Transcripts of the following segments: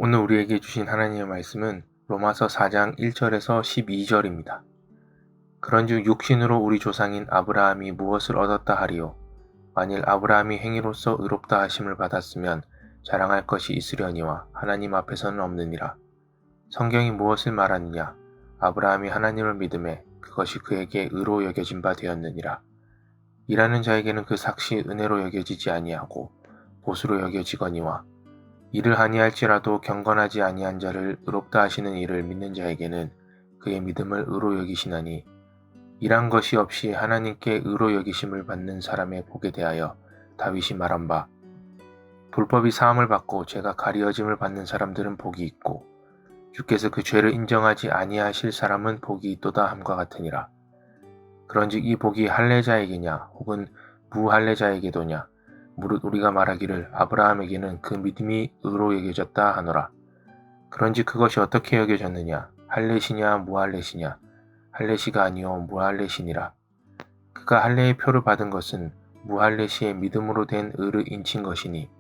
오늘 우리에게 주신 하나님의 말씀은 로마서 4장 1절에서 12절입니다. 그런즉 육신으로 우리 조상인 아브라함이 무엇을 얻었다 하리요? 만일 아브라함이 행위로서 의롭다 하심을 받았으면 자랑할 것이 있으려니와 하나님 앞에서는 없느니라. 성경이 무엇을 말하느냐? 아브라함이 하나님을 믿음에 그것이 그에게 의로 여겨진 바 되었느니라. 일하는 자에게는 그 삭시 은혜로 여겨지지 아니하고 보수로 여겨지거니와 일을 아니할지라도 경건하지 아니한 자를 의롭다 하시는 이를 믿는 자에게는 그의 믿음을 의로 여기시나니 일한 것이 없이 하나님께 의로 여기심을 받는 사람의 복에 대하여 다윗이 말한 바 불법이 사함을 받고 죄가 가리어짐을 받는 사람들은 복이 있고 주께서 그 죄를 인정하지 아니하실 사람은 복이 있도다 함과 같으니라. 그런즉 이 복이 할례자에게냐 혹은 무할례자에게도냐 무릇 우리가 말하기를 아브라함에게는 그 믿음이 의로 여겨졌다 하노라. 그런즉 그것이 어떻게 여겨졌느냐? 할례시냐 무할례시냐? 할례시가 아니요 무할례시니라. 그가 할례의 표를 받은 것은 무할례시의 믿음으로 된 의를 인친 것이니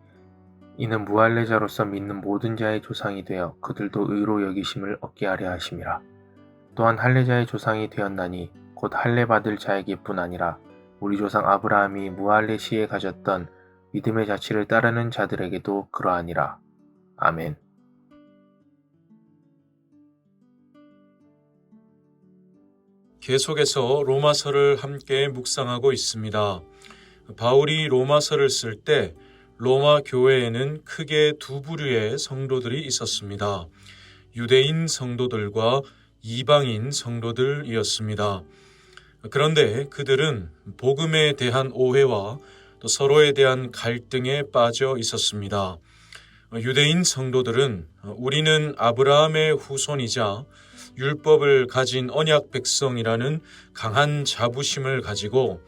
이는 무할례자로서 믿는 모든 자의 조상이 되어 그들도 의로 여기심을 얻게 하려 하심이라. 또한 할례자의 조상이 되었나니 곧 할례 받을 자에게뿐 아니라 우리 조상 아브라함이 무할례시에 가졌던 믿음의 자취를 따르는 자들에게도 그러하니라. 아멘. 계속해서 로마서를 함께 묵상하고 있습니다. 바울이 로마서를 쓸 때 로마 교회에는 크게 두 부류의 성도들이 있었습니다. 유대인 성도들과 이방인 성도들이었습니다. 그런데 그들은 복음에 대한 오해와 또 서로에 대한 갈등에 빠져 있었습니다. 유대인 성도들은 우리는 아브라함의 후손이자 율법을 가진 언약 백성이라는 강한 자부심을 가지고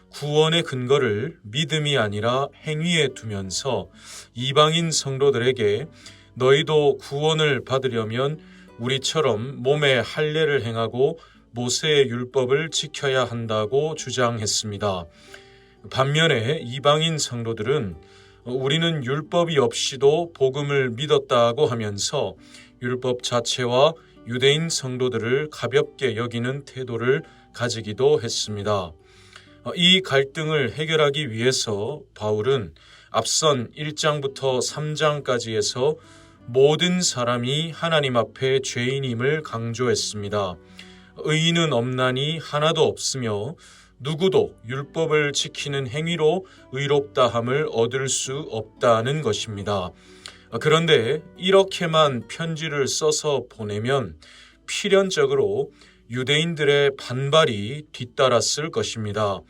구원의 근거를 믿음이 아니라 행위에 두면서 이방인 성도들에게 너희도 구원을 받으려면 우리처럼 몸에 할례를 행하고 모세의 율법을 지켜야 한다고 주장했습니다. 반면에 이방인 성도들은 우리는 율법이 없이도 복음을 믿었다고 하면서 율법 자체와 유대인 성도들을 가볍게 여기는 태도를 가지기도 했습니다. 이 갈등을 해결하기 위해서 바울은 앞선 1장부터 3장까지에서 모든 사람이 하나님 앞에 죄인임을 강조했습니다. 의인은 없나니 하나도 없으며 누구도 율법을 지키는 행위로 의롭다함을 얻을 수 없다는 것입니다. 그런데 이렇게만 편지를 써서 보내면 필연적으로 유대인들의 반발이 뒤따랐을 것입니다.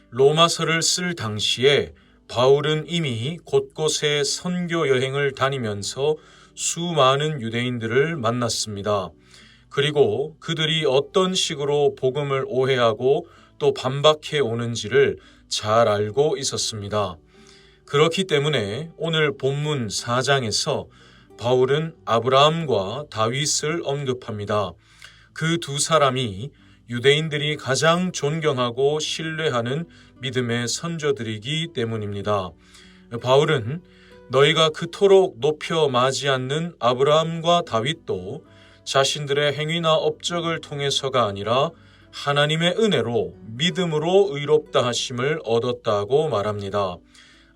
로마서를 쓸 당시에 바울은 이미 곳곳에 선교 여행을 다니면서 수많은 유대인들을 만났습니다. 그리고 그들이 어떤 식으로 복음을 오해하고 또 반박해 오는지를 잘 알고 있었습니다. 그렇기 때문에 오늘 본문 4장에서 바울은 아브라함과 다윗을 언급합니다. 그 두 사람이 유대인들이 가장 존경하고 신뢰하는 믿음의 선조들이기 때문입니다. 바울은 너희가 그토록 높여 마지 않는 아브라함과 다윗도 자신들의 행위나 업적을 통해서가 아니라 하나님의 은혜로 믿음으로 의롭다 하심을 얻었다고 말합니다.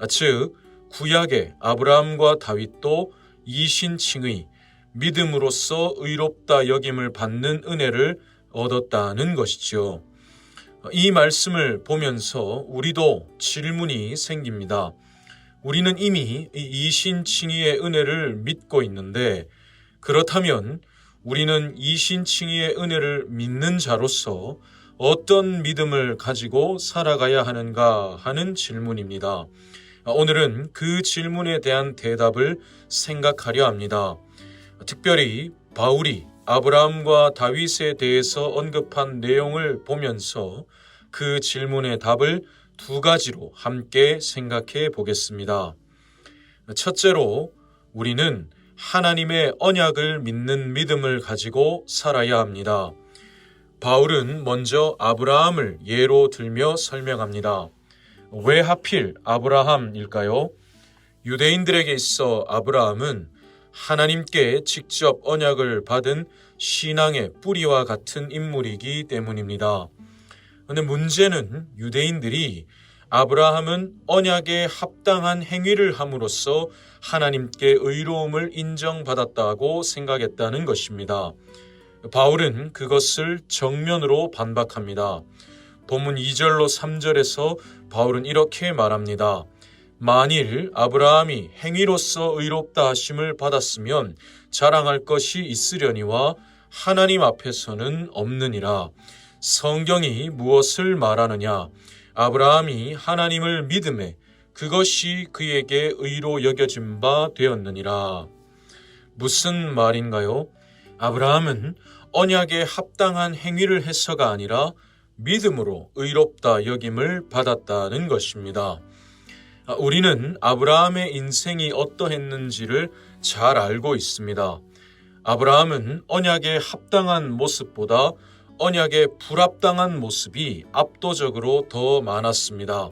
즉 구약의 아브라함과 다윗도 이신칭의 믿음으로써 의롭다 여김을 받는 은혜를 얻었다는 것이죠. 이 말씀을 보면서 우리도 질문이 생깁니다. 우리는 이미 이신칭의의 은혜를 믿고 있는데 그렇다면 우리는 이신칭의의 은혜를 믿는 자로서 어떤 믿음을 가지고 살아가야 하는가 하는 질문입니다. 오늘은 그 질문에 대한 대답을 생각하려 합니다. 특별히 바울이 아브라함과 다윗에 대해서 언급한 내용을 보면서 그 질문의 답을 두 가지로 함께 생각해 보겠습니다. 첫째로 우리는 하나님의 언약을 믿는 믿음을 가지고 살아야 합니다. 바울은 먼저 아브라함을 예로 들며 설명합니다. 왜 하필 아브라함일까요? 유대인들에게 있어 아브라함은 하나님께 직접 언약을 받은 신앙의 뿌리와 같은 인물이기 때문입니다. 그런데 문제는 유대인들이 아브라함은 언약에 합당한 행위를 함으로써 하나님께 의로움을 인정받았다고 생각했다는 것입니다. 바울은 그것을 정면으로 반박합니다. 본문 2절로 3절에서 바울은 이렇게 말합니다. 만일 아브라함이 행위로서 의롭다 하심을 받았으면 자랑할 것이 있으려니와 하나님 앞에서는 없느니라. 성경이 무엇을 말하느냐? 아브라함이 하나님을 믿음에 그것이 그에게 의로 여겨진 바 되었느니라. 무슨 말인가요? 아브라함은 언약에 합당한 행위를 해서가 아니라 믿음으로 의롭다 여김을 받았다는 것입니다. 우리는 아브라함의 인생이 어떠했는지를 잘 알고 있습니다. 아브라함은 언약에 합당한 모습보다 언약에 불합당한 모습이 압도적으로 더 많았습니다.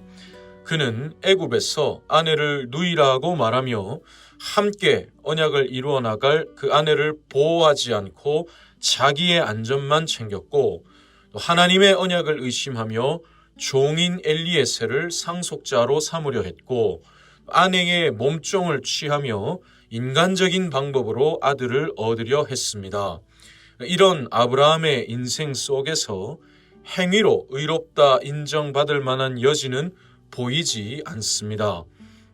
그는 애굽에서 아내를 누이라고 말하며 함께 언약을 이루어 나갈 그 아내를 보호하지 않고 자기의 안전만 챙겼고 또 하나님의 언약을 의심하며 종인 엘리에셀을 상속자로 삼으려 했고 아내의 몸종을 취하며 인간적인 방법으로 아들을 얻으려 했습니다. 이런 아브라함의 인생 속에서 행위로 의롭다 인정받을 만한 여지는 보이지 않습니다.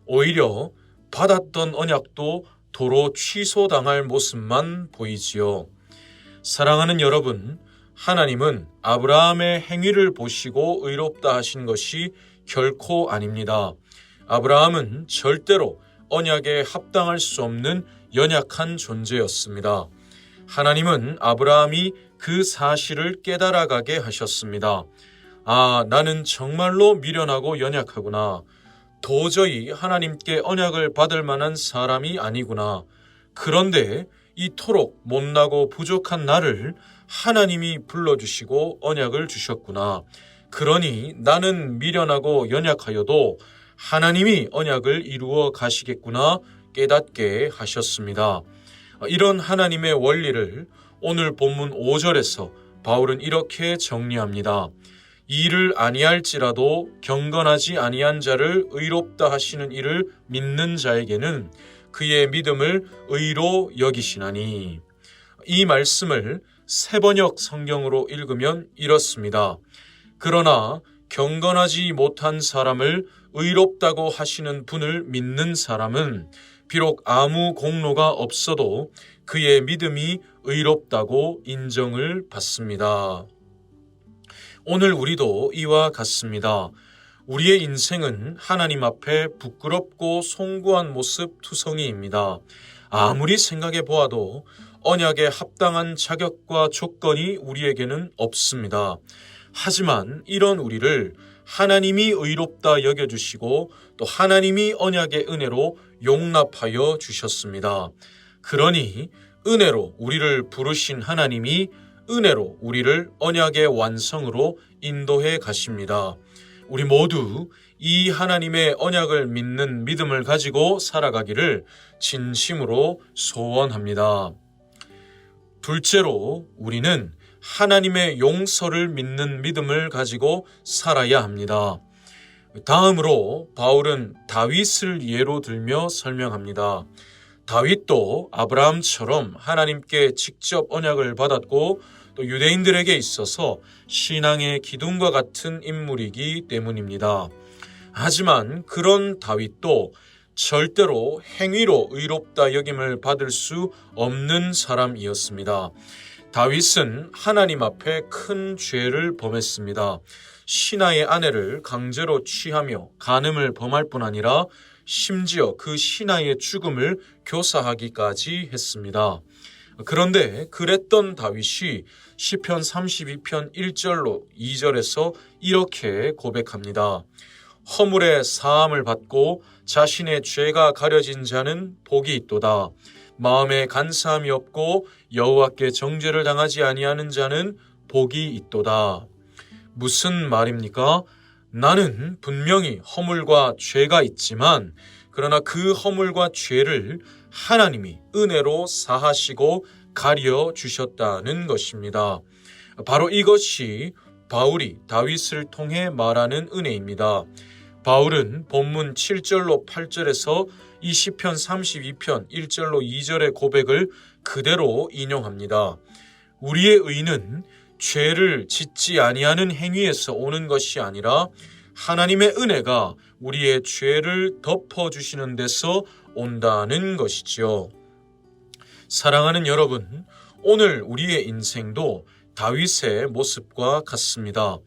오히려 받았던 언약도 도로 취소당할 모습만 보이지요. 사랑하는 여러분, 하나님은 아브라함의 행위를 보시고 의롭다 하신 것이 결코 아닙니다. 아브라함은 절대로 언약에 합당할 수 없는 연약한 존재였습니다. 하나님은 아브라함이 그 사실을 깨달아가게 하셨습니다. 아, 나는 정말로 미련하고 연약하구나. 도저히 하나님께 언약을 받을 만한 사람이 아니구나. 그런데 이토록 못나고 부족한 나를 하나님이 불러주시고 언약을 주셨구나. 그러니 나는 미련하고 연약하여도 하나님이 언약을 이루어 가시겠구나 깨닫게 하셨습니다. 이런 하나님의 원리를 오늘 본문 5절에서 바울은 이렇게 정리합니다. 이를 아니할지라도 경건하지 아니한 자를 의롭다 하시는 이를 믿는 자에게는 그의 믿음을 의로 여기시나니. 이 말씀을 새번역 성경으로 읽으면 이렇습니다. 그러나 경건하지 못한 사람을 의롭다고 하시는 분을 믿는 사람은 비록 아무 공로가 없어도 그의 믿음이 의롭다고 인정을 받습니다. 오늘 우리도 이와 같습니다. 우리의 인생은 하나님 앞에 부끄럽고 송구한 모습 투성이입니다. 아무리 생각해 보아도 언약에 합당한 자격과 조건이 우리에게는 없습니다. 하지만 이런 우리를 하나님이 의롭다 여겨주시고 또 하나님이 언약의 은혜로 용납하여 주셨습니다. 그러니 은혜로 우리를 부르신 하나님이 은혜로 우리를 언약의 완성으로 인도해 가십니다. 우리 모두 이 하나님의 언약을 믿는 믿음을 가지고 살아가기를 진심으로 소원합니다. 둘째로 우리는 하나님의 용서를 믿는 믿음을 가지고 살아야 합니다. 다음으로 바울은 다윗을 예로 들며 설명합니다. 다윗도 아브라함처럼 하나님께 직접 언약을 받았고 또 유대인들에게 있어서 신앙의 기둥과 같은 인물이기 때문입니다. 하지만 그런 다윗도 절대로 행위로 의롭다 여김을 받을 수 없는 사람이었습니다. 다윗은 하나님 앞에 큰 죄를 범했습니다. 신하의 아내를 강제로 취하며 간음을 범할 뿐 아니라 심지어 그 신하의 죽음을 교사하기까지 했습니다. 그런데 그랬던 다윗이 시편 32편 1절로 2절에서 이렇게 고백합니다. 허물의 사함을 받고 자신의 죄가 가려진 자는 복이 있도다. 마음에 간사함이 없고 여호와께 정죄를 당하지 아니하는 자는 복이 있도다. 무슨 말입니까? 나는 분명히 허물과 죄가 있지만 그러나 그 허물과 죄를 하나님이 은혜로 사하시고 가려 주셨다는 것입니다. 바로 이것이 바울이 다윗을 통해 말하는 은혜입니다. 바울은 본문 7절로 8절에서 이 시편 32편 1절로 2절의 고백을 그대로 인용합니다. 우리의 의는 죄를 짓지 아니하는 행위에서 오는 것이 아니라 하나님의 은혜가 우리의 죄를 덮어주시는 데서 온다는 것이지요. 사랑하는 여러분, 오늘 우리의 인생도 다윗의 모습과 같습니다.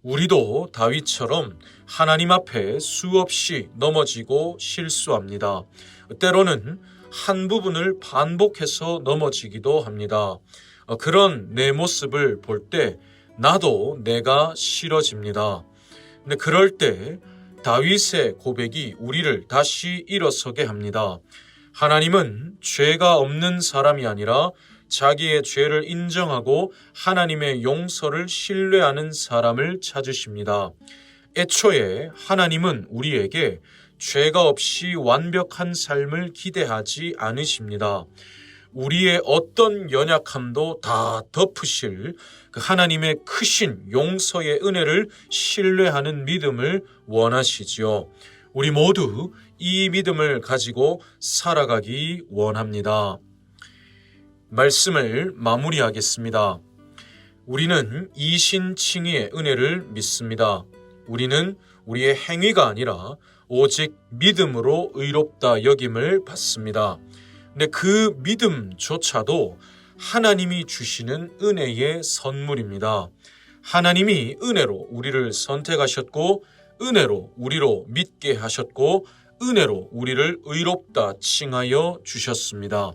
우리도 다윗처럼 하나님 앞에 수없이 넘어지고 실수합니다. 때로는 한 부분을 반복해서 넘어지기도 합니다. 그런 내 모습을 볼 때 나도 내가 싫어집니다. 근데 그럴 때 다윗의 고백이 우리를 다시 일어서게 합니다. 하나님은 죄가 없는 사람이 아니라 자기의 죄를 인정하고 하나님의 용서를 신뢰하는 사람을 찾으십니다. 애초에 하나님은 우리에게 죄가 없이 완벽한 삶을 기대하지 않으십니다. 우리의 어떤 연약함도 다 덮으실 그 하나님의 크신 용서의 은혜를 신뢰하는 믿음을 원하시지요. 우리 모두 이 믿음을 가지고 살아가기 원합니다. 말씀을 마무리하겠습니다. 우리는 이신칭의의 은혜를 믿습니다. 우리는 우리의 행위가 아니라 오직 믿음으로 의롭다 여김을 받습니다. 근데 그 믿음조차도 하나님이 주시는 은혜의 선물입니다. 하나님이 은혜로 우리를 선택하셨고 은혜로 우리로 믿게 하셨고 은혜로 우리를 의롭다 칭하여 주셨습니다.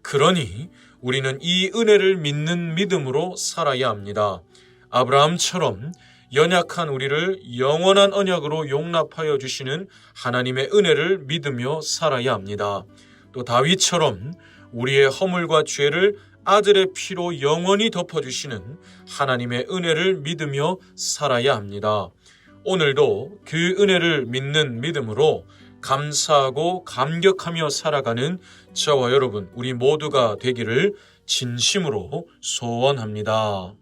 그러니 우리는 이 은혜를 믿는 믿음으로 살아야 합니다. 아브라함처럼 연약한 우리를 영원한 언약으로 용납하여 주시는 하나님의 은혜를 믿으며 살아야 합니다. 또 다윗처럼 우리의 허물과 죄를 아들의 피로 영원히 덮어주시는 하나님의 은혜를 믿으며 살아야 합니다. 오늘도 그 은혜를 믿는 믿음으로 감사하고 감격하며 살아가는 저와 여러분, 우리 모두가 되기를 진심으로 소원합니다.